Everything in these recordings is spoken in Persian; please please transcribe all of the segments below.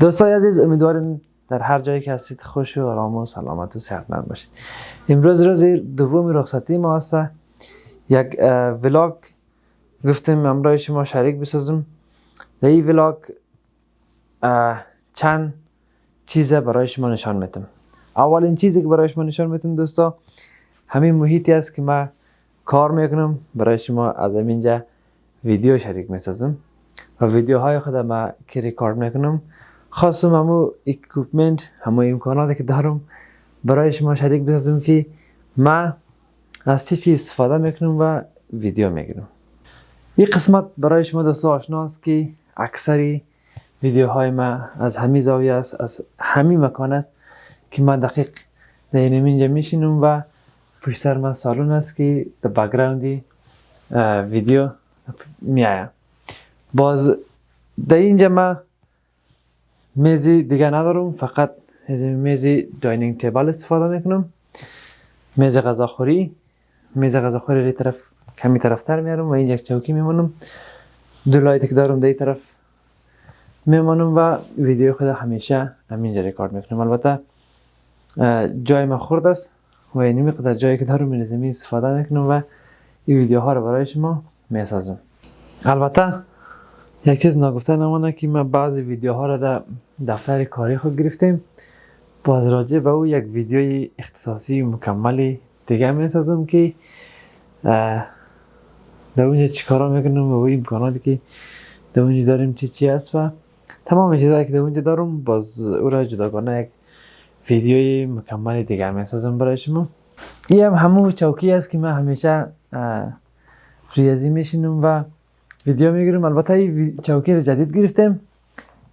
دوستای عزیز، امیدوارم در هر جایی که هستید خوش و آرام و سلامت و صحتمند باشید. امروز روز دوم رخصتی ما است. یک ولاگ گفتم همراه شما شریک بسازم. در این ولاگ چند چیز برای شما نشان میدم. اولین چیزی که برای شما نشان میدم دوستا، همین محیطی است که من کار میکنم. برای شما از اینجا ویدیو شریک میسازم و ویدیوهای خود ما که ریکارد میکنم، خواستم همو اکوپمنت، همو امکاناتی که دارم برای شما شریک بسازم که من از چی استفاده میکنم و ویدیو میگیرم. این قسمت برای شما دوستا آشناست که اکثری ویدیوهای من از همین زاویه است، از همین مکان است که من دقیق در اینجا میشینم و پشت سر من سالن است که در بک‌گراندی ویدیو میآید. باز در اینجا من میزی دیگه ندارم، فقط از میزی داینینگ تیبل استفاده میکنم. میز غذاخوری ری طرف کمی طرفتر میارم و این یک چوکی میمونم. دو لایت که دارم در این طرف میمونم و ویدیو خود همیشه همینجا ریکارد میکنم. البته جای من خورد است و این مقدار جایی که دارم این استفاده میکنم و این ویدیوها رو برای شما میسازم. البته یک چیز نگفته نمانه که من بعضی ویدیوها رو در دفتر کاری خود گرفتیم. باز راجع به او یک ویدیوی اختصاصی مکملی دیگه میسازم که در اونجا چی کارا میکنم و او امکاناتی که در اونجا داریم چی است و تمام چیزهایی که در اونجا دارم، باز او را جداگانه یک ویدیوی مکمل دیگه میسازم برای شما. این هم همون چوکی است که من همیشه ریاضی میشینم و ویدیو میگیرم. البته این چوکی رو جدید گرفتم،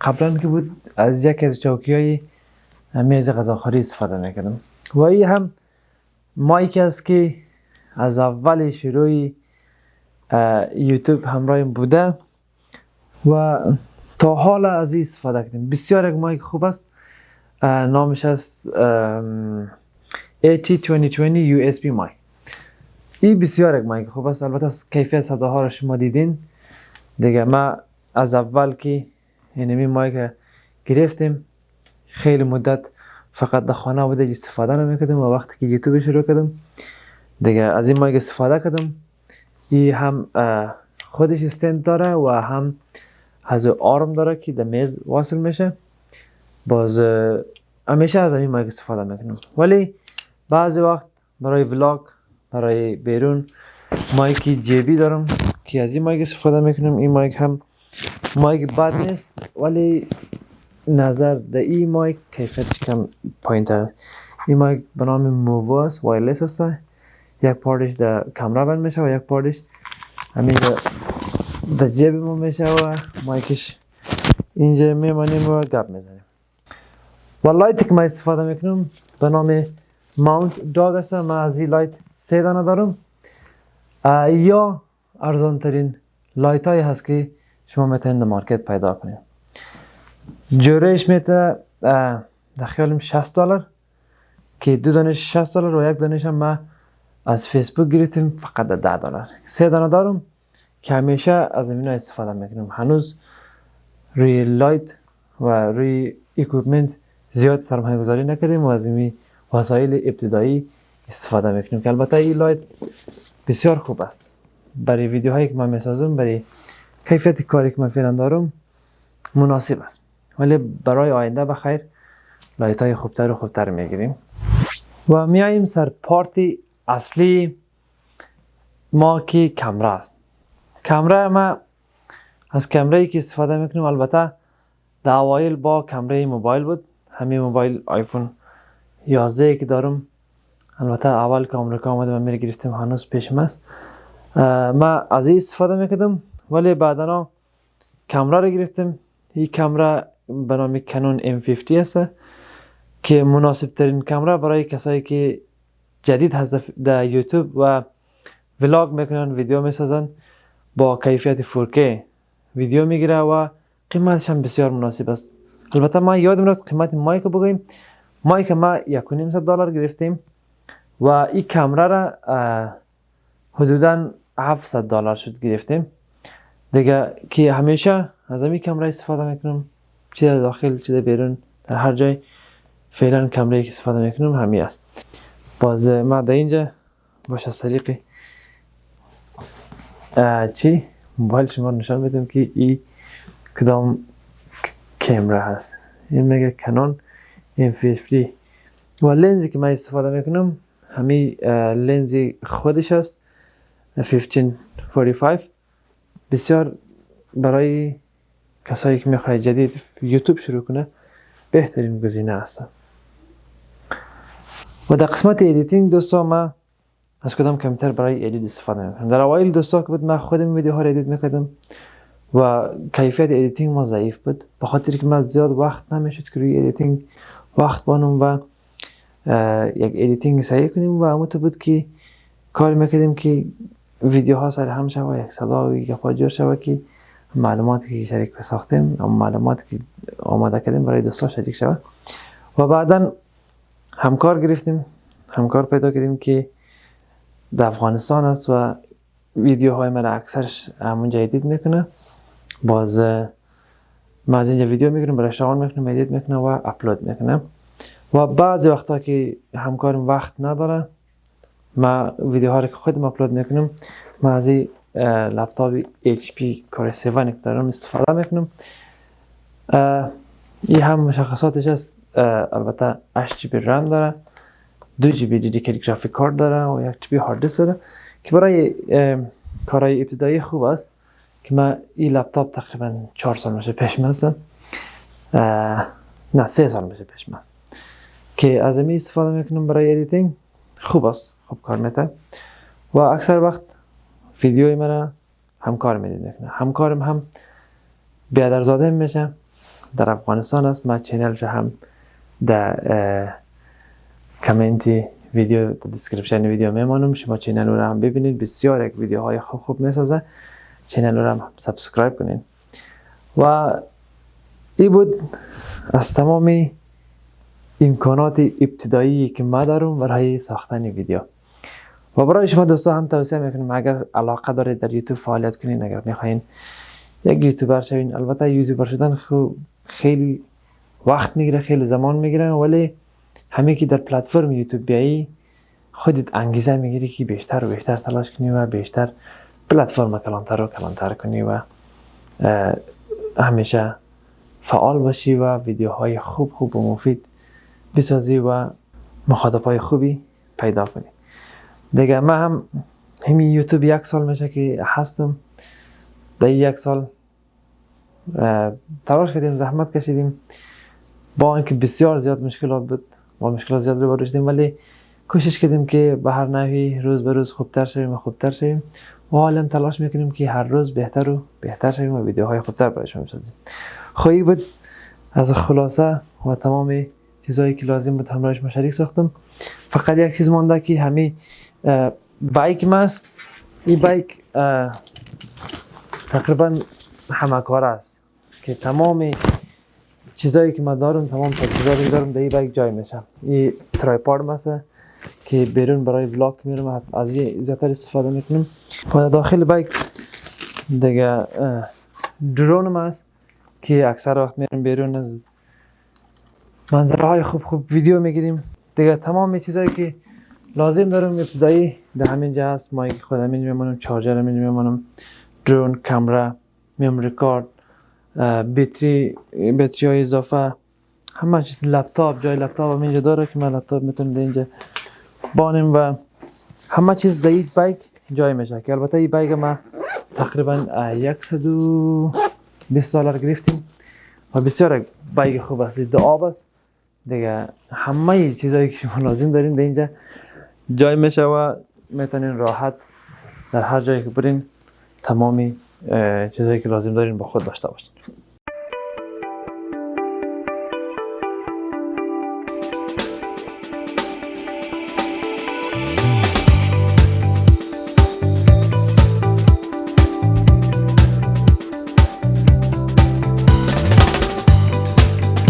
قبلا که بود از یکی از چوکی های میز غذاخوری استفاده میکردم. و این هم مایک است که از اول شروع یوتیوب همراهیم بوده و تا حالا از این استفاده کردیم. بسیار یک مایک خوب است، نامش است AT2020 USB مایک. این بسیار یک مایک خوب است. البته کیفیت صداها را شما دیدین دیگه. ما از اول که این مایک گرفتیم خیلی مدت فقط در خانه بوده استفاده نمیکردم و وقتی که یوتیوب شروع کردم دیگه از این مایک استفاده کردم. این هم خودش استند داره و هم از آرم داره که در میز واصل میشه. باز همیشه از این مایک استفاده میکنم، ولی بعضی وقت برای ولاگ، برای بیرون مایک جیبی دارم که از این مایک استفاده میکنم. این مایک هم مایک بد نیست، ولی نظر در این مایک کیفیتش کم پایین تر است. این مایک به نام موو است، وایرلس است. یک پارتش در کامera بند میشه و یک پارتش همینجا در جیب ما میشه و مایکش اینجا میمانیم و گپ میزنیم. و لایتی که من استفاده میکنم به نام ماونت داگ است. من از این لایت 3 دانه دارم. یا ارزان ترین لایت های هست که شما میتونید در مارکت پیدا کنید. جورهش میته در خیالم $60 که 2 دانش $60 و 1 دانش هم من از فیسبوک گرفتیم فقط $10. 3 دانه دارم که همیشه از اینا استفاده میکنم. هنوز روی لایت و روی اکوپمنت زیاد سرمایه گذاری نکردیم و از این وسایل ابتدایی استفاده میکنیم که البته این لایت بسیار خوب است برای ویدیوهایی که من میسازم. برای کیفیت کاری که من فعلا دارم مناسب است، ولی برای آینده بخیر لایت های خوبتر و خوبتر میگیریم. و میاییم سر پارت اصلی ما که کامرا است. کامرا ما از کامرایی که استفاده میکنیم البته در اوایل با کامرای موبایل بود. همین موبایل آیفون 11 که دارم، البته اول که آمریکا آمده من میره گرفتم، هنوز پیشم است. من از این استفاده میکردم، ولی بعداً کامرا رو گرفتم. این کامرا به نام کنون M50 است که مناسب ترین کامرا برای کسایی که جدید هست در یوتیوب و ولاگ میکنن، ویدیو میسازن، با کیفیت 4K ویدیو میگیره و قیمتش هم بسیار مناسب است. البته ما یادم رفت قیمت مایک رو بگویم. مایک ما $1,500 گرفتیم و این کامرا را حدوداً $700 شد گرفتیم دیگه، که همیشه از این کامرا استفاده میکنم چه در داخل چه در بیرون، در هر جای فعلا کمره‌ای که استفاده میکنم همی است. باز ما در اینجا باش از طریق موبایل شما نشان بدم که این کدام کامرا هست. این میگه کنون M50 و لنزی که من استفاده میکنم همین لنزی خودش است 1545. بسیار برای کسایی که میخواد جدید یوتیوب شروع کنه بهترین گزینه است. و در قسمت ادیتینگ دوستا من از کدام کامپیوتر برای ادیت استفاده میکنم. در اوایل دوستا که بود من خودم ویدیوها رو ادیت میکردم و کیفیت ادیتینگ ما ضعیف بود، به خاطر که من زیاد وقت نمیشد که روی ادیتینگ وقت بانم و یک ادیتینگ صحیح کنیم و همون تو بود که کار میکردیم که ویدیوها سر هم شود، یک صدا و یک پاجور شود که معلوماتی که شریک ساختیم اما معلوماتی که آماده کردیم برای دوستا شریک شود. و بعدا همکار گرفتیم، همکار پیدا کردیم که در افغانستان است و ویدیوهای من اکثرش همونجا ادیت میکنه. باز من از اینجا ویدیو میگیرم برای شغل میکنم، ادیت میکنم و اپلود میکنم. و بعضی وقتا که همکارم وقت نداره من ویدیوها رو که خودم اپلود میکنم من از این لپتاپ HP کار 7 که دارم استفاده میکنم. این هم مشخصاتش است، البته 8 GB رم داره، 2 GB دیدیکیتد گرافیک کارت داره و 1 GB هارد دیسک داره که برای کارهای ابتدایی خوب است که من این لپتاپ تقریبا 4 سال میشه پیش هستم، نه 3 سال میشه پیش من که از این استفاده میکنم برای ادیتینگ. خوب است، خوب کار میده و اکثر وقت ویدیوی من همکار میدید میکنه. همکارم هم بیادرزاده میشه، در افغانستان است. من چینلش هم در کمنت ویدیو در دیسکریپشن ویدیو میمانم، شما چینل رو هم ببینید، بسیار یک ویدیوهای خوب میسازه. چینل رو هم سبسکرایب کنید. و این بود از تمام امکانات ابتدایی که ما دارم برای ساختن ویدیو. و برای شما دوستا هم توصیه میکنم اگر علاقه دارید در یوتیوب فعالیت کنین، اگر میخواین یک یوتیوبر شوین، البته یوتیوبر شدن خیلی وقت میگیره، خیلی زمان میگیره، ولی همین که در پلتفرم یوتیوب بیایی خودت انگیزه میگیری که بیشتر و بیشتر تلاش کنی و بیشتر پلتفرم کلانتر و کلانتر کنی و همیشه فعال باشی و ویدیوهای خوب و مفید بسازی و مخاطبای خوبی پیدا کنی. دیگه من هم همین یوتیوب 1 سال میشه که هستم. در 1 سال تلاش کردیم، زحمت کشیدیم، با اینکه بسیار زیاد مشکلات بود، با مشکلات زیاد روبرو شدیم، ولی کوشش کردیم که به هر نحوی روز به روز خوبتر شویم و خوبتر شویم و حالا تلاش میکنیم که هر روز بهتر و بهتر شویم و ویدیوهای خوبتر برای شما بسازیم. خواهی بود از خلاصه و تمام چیزایی که لازم بود همراهش شریک ساختم. فقط یک چیز مونده که همین بایک ماست. این بایک تقریبا همه کار است که تمام چیزایی که من دارم، تمام تجهیزاتی که دارم در این بایک جای میشه. این ترایپاد ماست که بیرون برای ولاگ میرم، از این زیادتر استفاده میکنم. و داخل بایک دیگه درون ماست که اکثر وقت میرم بیرون از منظره های خوب ویدیو میگیریم. دیگه تمام چیزایی که لازم دارم ابتدایی در همین جا هست. مایک خودم اینجا میمونم، چارجر هم اینجا میمونم، درون، کامرا، مموری کارت، بطری های اضافه، همه چیز، لپتاپ، جای لپتاپ هم اینجا داره که من لپتاپ میتونم در اینجا بانم و همه چیز در این بایک جای میشه. که البته این بایک ما تقریبا $120 گرفتیم و بسیار بایک خوب است، دو آب است. دیگه همه چیزایی که شما لازم دارین در اینجا جای میشه و میتونین راحت در هر جایی که برین تمامی چیزایی که لازم دارین با خود داشته باشین.